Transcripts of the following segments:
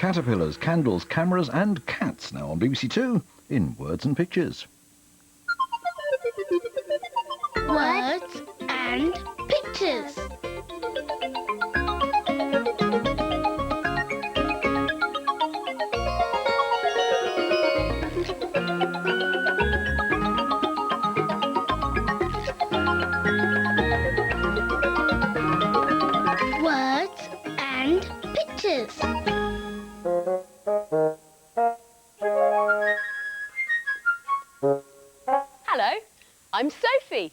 caterpillars, candles, cameras and cats, now on BBC Two in Words and Pictures. Words and Pictures. Words and Pictures. Hello, I'm Sophie.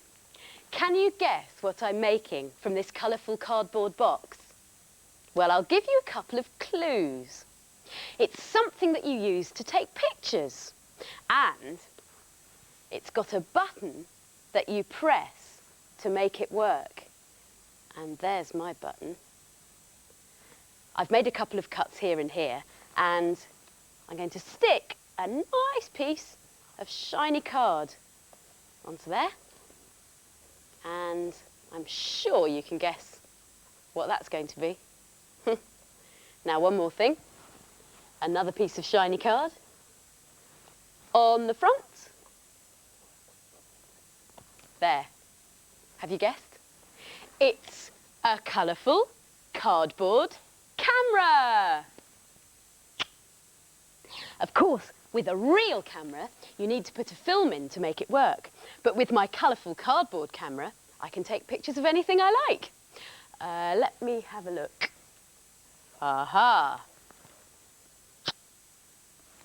Can you guess what I'm making from this colourful cardboard box? Well, I'll give you a couple of clues. It's something that you use to take pictures, and it's got a button that you press to make it work. And there's my button. I've made a couple of cuts here and here, and I'm going to stick a nice piece of shiny card onto there. And I'm sure you can guess what that's going to be. Now, one more thing. Another piece of shiny card on the front. There. Have you guessed? It's a colourful cardboard camera. Of course, with a real camera, you need to put a film in to make it work. But with my colourful cardboard camera, I can take pictures of anything I like. Let me have a look. Aha!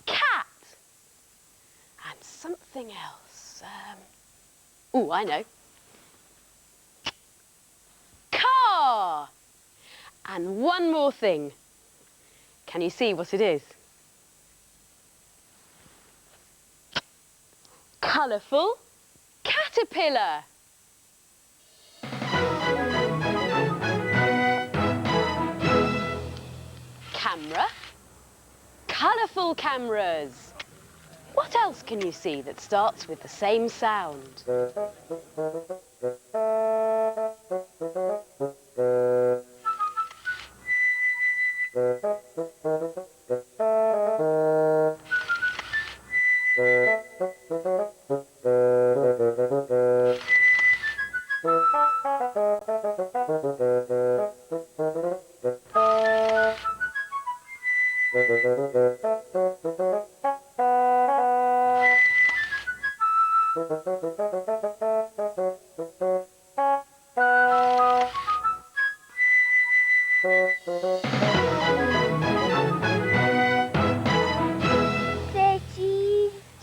Cat! And something else. Oh, I know. Car! And one more thing. Can you see what it is? Colourful caterpillar. Camera. Colourful cameras. What else can you see that starts with the same sound?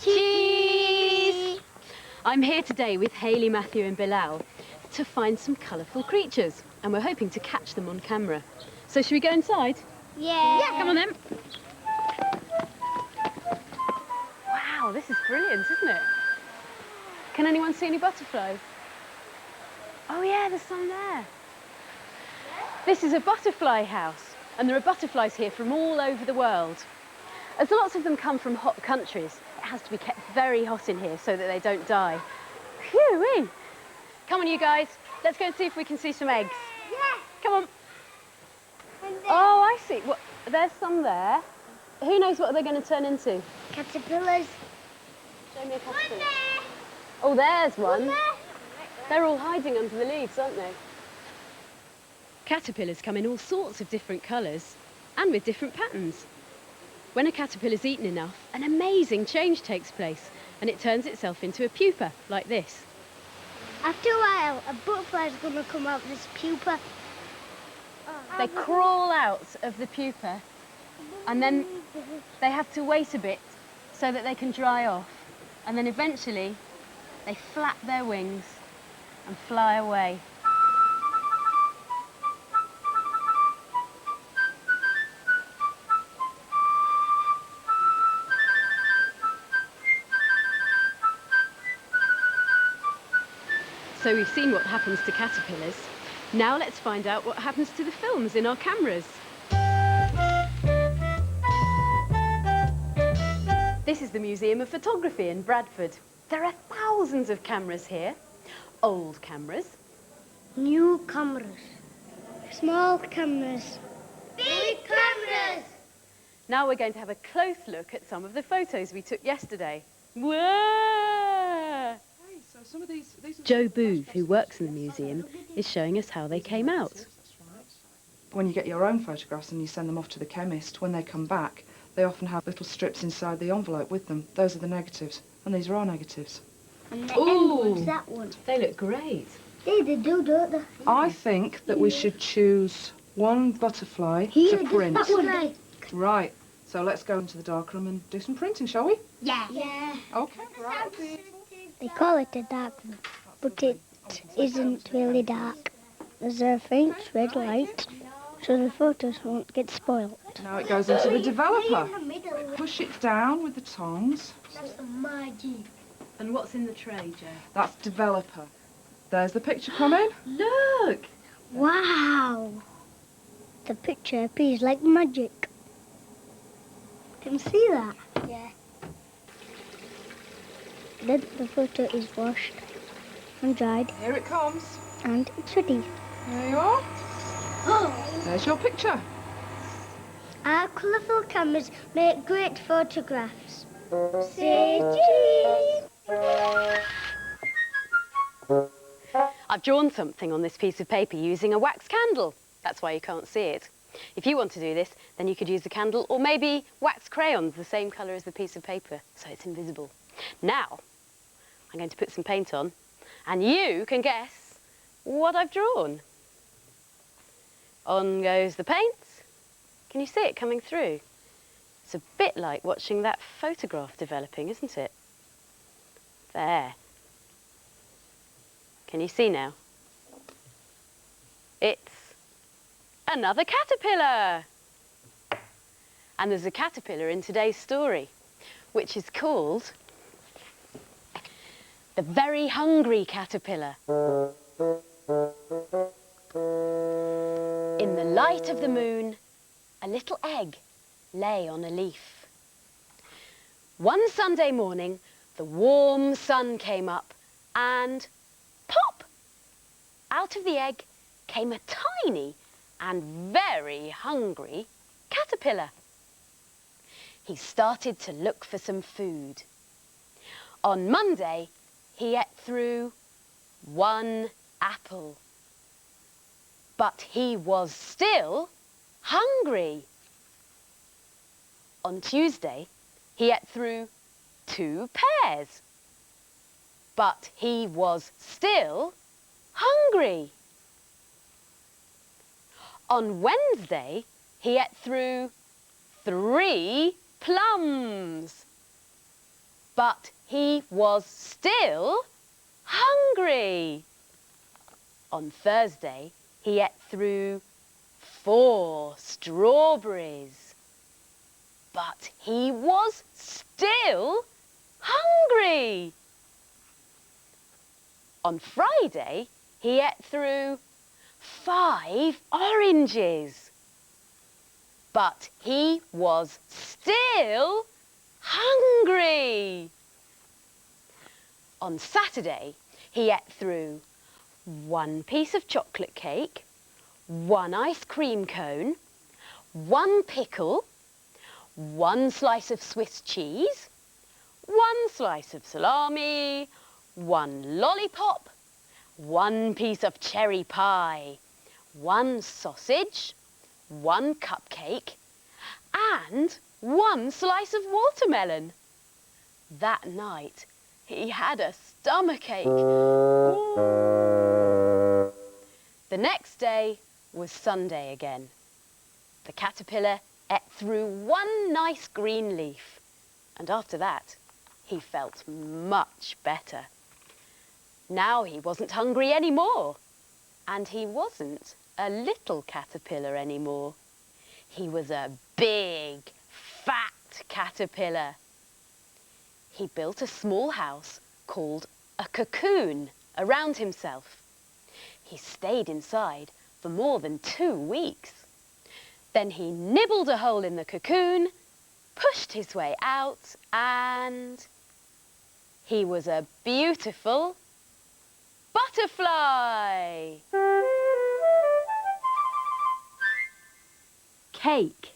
Cheese! I'm here today with Hayley, Matthew and Bilal to find some colourful creatures, and we're hoping to catch them on camera. So should we go inside? Yeah. Yeah, come on then. Wow, this is brilliant, isn't it? Can anyone see any butterflies? Oh yeah, there's some there. This is a butterfly house, and there are butterflies here from all over the world. As lots of them come from hot countries, it has to be kept very hot in here so that they don't die. Phew-wee! Come on, you guys. Let's go and see if we can see some eggs. Yeah. Come on. Oh, I see. Well, there's some there. Who knows what they're going to turn into? Caterpillars. Show me a caterpillar. Oh, there's one. They're all hiding under the leaves, aren't they? Caterpillars come in all sorts of different colours and with different patterns. When a caterpillar's eaten enough, an amazing change takes place and it turns itself into a pupa, like this. After a while, a butterfly's going to come out of this pupa. They crawl out of the pupa and then they have to wait a bit so that they can dry off. And then eventually they flap their wings and fly away. So we've seen what happens to caterpillars. Now let's find out what happens to the films in our cameras. This is the Museum of Photography in Bradford. There are thousands of cameras here. Old cameras. New cameras. Small cameras. Big cameras. Now we're going to have a close look at some of the photos we took yesterday. Whoa! So some of these are Joe Booth, who works in the museum, is showing us how they came out. When you get your own photographs and you send them off to the chemist, when they come back, they often have little strips inside the envelope with them. Those are the negatives, and these are our negatives. And the end one's that one. They look great. They do, don't they? I think that we should choose one butterfly Here, to print. that one. Right, so let's go into the darkroom and do some printing, shall we? Yeah. Yeah. Okay, right. They call it a dark room, but it isn't really dark. There's a faint red light, so the photos won't get spoiled. Now it goes into the developer. Push it down with the tongs. That's magic. And what's in the tray, Joe? That's developer. There's the picture coming. Look! Wow! The picture appears like magic. Can you see that? Yeah. Then the photo is washed and dried, Here it comes. and it's ready. There you are. Oh! There's your picture. Our colourful cameras make great photographs. Say cheese! I've drawn something on this piece of paper using a wax candle. That's why you can't see it. If you want to do this, then you could use a candle or maybe wax crayons the same colour as the piece of paper, so it's invisible. Now, I'm going to put some paint on, and you can guess what I've drawn. On goes the paint. Can you see it coming through? It's a bit like watching that photograph developing, isn't it? There. Can you see now? It's another caterpillar. And there's a caterpillar in today's story, which is called the Very Hungry Caterpillar. In the light of the moon, a little egg lay on a leaf. One Sunday morning, the warm sun came up and pop! Out of the egg came a tiny and very hungry caterpillar. He started to look for some food. On Monday, he ate through one apple. But he was still hungry. On Tuesday, he ate through 2 pears. But he was still hungry. On Wednesday, he ate through 3 plums. But he was still hungry. On Thursday, he ate through 4 strawberries. But he was still hungry. On Friday, he ate through 5 oranges. But he was still hungry. On Saturday, he ate through 1 piece of chocolate cake, 1 ice cream cone, 1 pickle, 1 slice of Swiss cheese, 1 slice of salami, 1 lollipop, 1 piece of cherry pie, 1 sausage, 1 cupcake, and 1 slice of watermelon. That night, he had a stomachache. The next day was Sunday again. The caterpillar ate through 1 nice green leaf, and after that, he felt much better. Now he wasn't hungry anymore, and he wasn't a little caterpillar anymore. He was a big, fat caterpillar. He built a small house called a cocoon around himself. He stayed inside for more than 2 weeks. Then he nibbled a hole in the cocoon, pushed his way out, and he was a beautiful butterfly. Cake.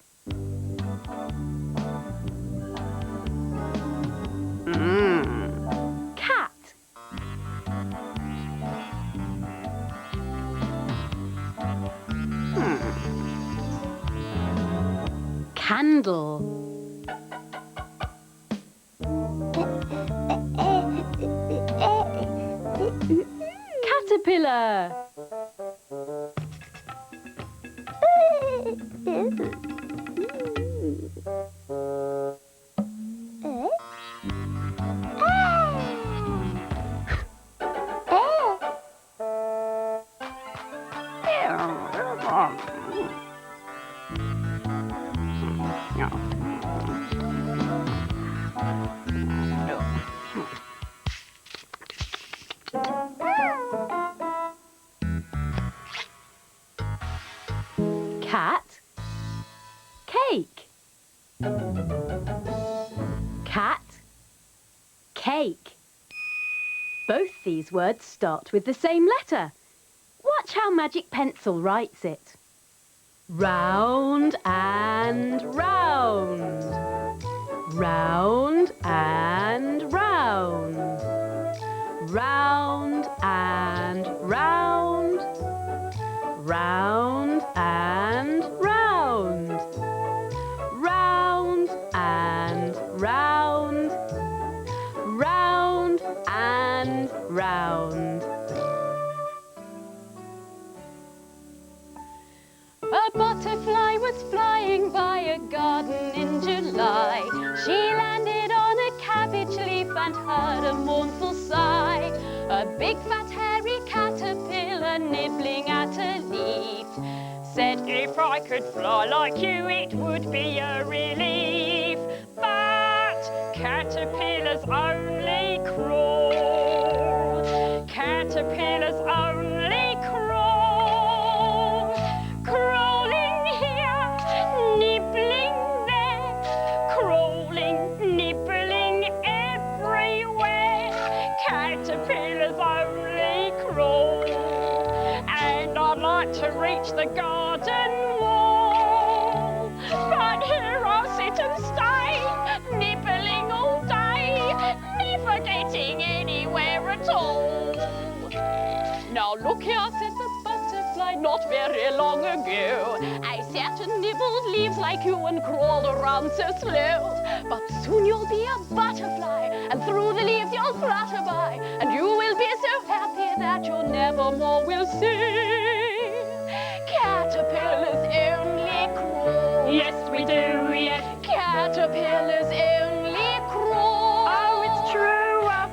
Candle. Caterpillar. Cat. Cake. Cat. Cake. Both these words start with the same letter. Watch how Magic Pencil writes it. Round and round. Round and round. Round and round. Round and round. Round and round. Round and round. A butterfly was flying by a garden in July. She landed on a cabbage leaf and heard a mournful sigh. A big fat hairy caterpillar nibbling at a leaf said, "If I could fly like you, it would be a relief." But caterpillars only crawl. Caterpillars only crawl. Crawling here, nibbling there, crawling, nibbling everywhere. Caterpillars only crawl. And I'd like to reach the garden wall, but here I'll sit and stay, nibbling all day, never getting anywhere at all. Now look here, said the butterfly, not very long ago, I sat and nibbled leaves like you and crawled around so slow. But soon you'll be a butterfly, and through the leaves you'll flutter by, and you will be so happy that you never more will sing. Caterpillars only crawl. Yes, we do, yes. Caterpillars only crawl. Oh, it's true.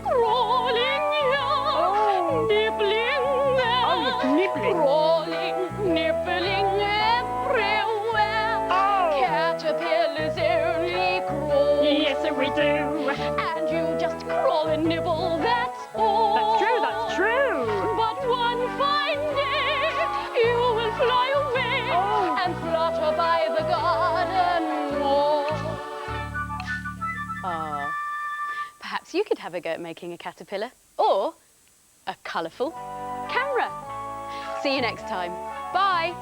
Crawling here, nibbling there. Oh, it's nibbling. Crawling, nibbling everywhere. Oh. Caterpillars only crawl. Yes, we do. And you just crawl and nibble, that's all. That's true, that's true. But one fine day, you will fly away and flutter by the garden wall. Perhaps you could have a go at making a caterpillar or a colourful camera. See you next time. Bye.